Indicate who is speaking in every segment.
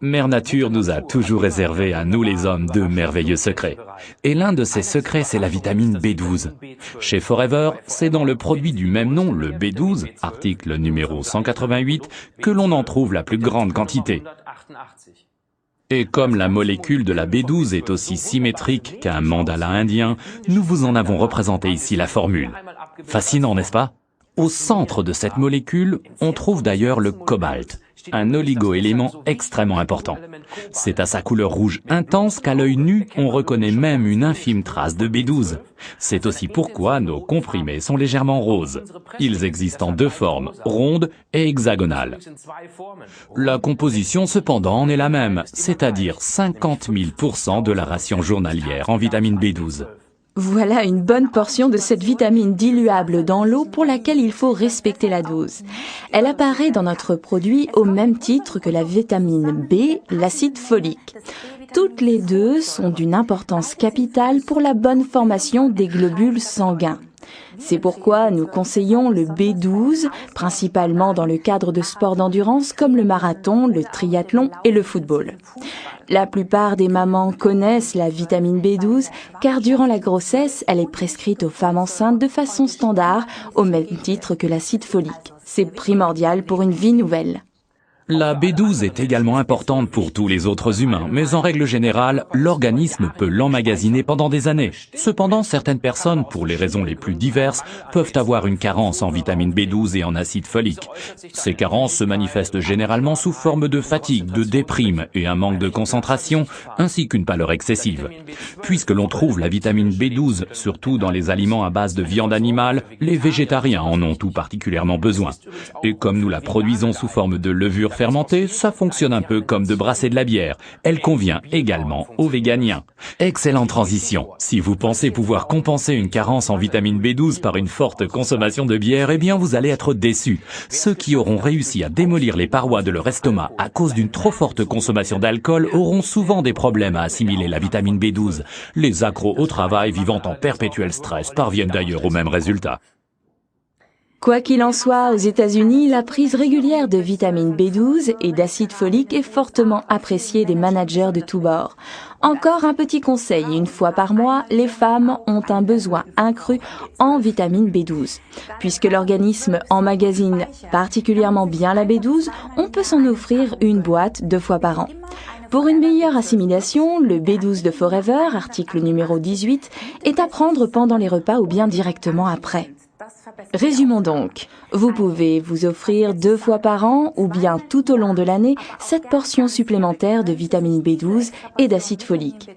Speaker 1: Mère Nature nous a toujours réservé à nous les hommes de merveilleux secrets. Et l'un de ces secrets, c'est la vitamine B12. Chez Forever, c'est dans le produit du même nom, le B12, article numéro 188, que l'on en trouve la plus grande quantité. Et comme la molécule de la B12 est aussi symétrique qu'un mandala indien, nous vous en avons représenté ici la formule. Fascinant, n'est-ce pas? Au centre de cette molécule, on trouve d'ailleurs le cobalt, un oligo-élément extrêmement important. C'est à sa couleur rouge intense qu'à l'œil nu, on reconnaît même une infime trace de B12. C'est aussi pourquoi nos comprimés sont légèrement roses. Ils existent en deux formes, ronde et hexagonale. La composition cependant en est la même, c'est-à-dire 50 000% de la ration journalière en vitamine B12.
Speaker 2: Voilà une bonne portion de cette vitamine diluable dans l'eau pour laquelle il faut respecter la dose. Elle apparaît dans notre produit au même titre que la vitamine B, l'acide folique. Toutes les deux sont d'une importance capitale pour la bonne formation des globules sanguins. C'est pourquoi nous conseillons le B12, principalement dans le cadre de sports d'endurance comme le marathon, le triathlon et le football. La plupart des mamans connaissent la vitamine B12 car durant la grossesse, elle est prescrite aux femmes enceintes de façon standard au même titre que l'acide folique. C'est primordial pour une vie nouvelle.
Speaker 1: La B12 est également importante pour tous les autres humains, mais en règle générale, l'organisme peut l'emmagasiner pendant des années. Cependant, certaines personnes, pour les raisons les plus diverses, peuvent avoir une carence en vitamine B12 et en acide folique. Ces carences se manifestent généralement sous forme de fatigue, de déprime et un manque de concentration, ainsi qu'une pâleur excessive. Puisque l'on trouve la vitamine B12 surtout dans les aliments à base de viande animale, les végétariens en ont tout particulièrement besoin. Et comme nous la produisons sous forme de levure fermentée, ça fonctionne un peu comme de brasser de la bière. Elle convient également aux véganiens. Excellente transition. Si vous pensez pouvoir compenser une carence en vitamine B12 par une forte consommation de bière, eh bien vous allez être déçus. Ceux qui auront réussi à démolir les parois de leur estomac à cause d'une trop forte consommation d'alcool auront souvent des problèmes à assimiler la vitamine B12. Les accros au travail vivant en perpétuel stress parviennent d'ailleurs au même résultat.
Speaker 2: Quoi qu'il en soit, aux États-Unis, la prise régulière de vitamine B12 et d'acide folique est fortement appréciée des managers de tous bords. Encore un petit conseil, une fois par mois, les femmes ont un besoin accru en vitamine B12. Puisque l'organisme emmagasine particulièrement bien la B12, on peut s'en offrir une boîte 2 fois par an. Pour une meilleure assimilation, le B12 de Forever, article numéro 18, est à prendre pendant les repas ou bien directement après. Résumons donc. Vous pouvez vous offrir 2 fois par an ou bien tout au long de l'année cette portion supplémentaire de vitamine B12 et d'acide folique.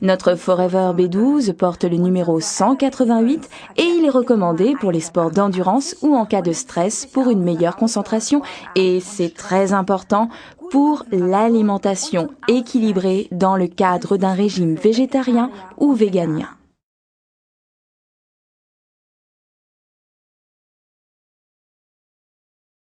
Speaker 2: Notre Forever B12 porte le numéro 188 et il est recommandé pour les sports d'endurance ou en cas de stress pour une meilleure concentration et c'est très important pour l'alimentation équilibrée dans le cadre d'un régime végétarien ou véganien.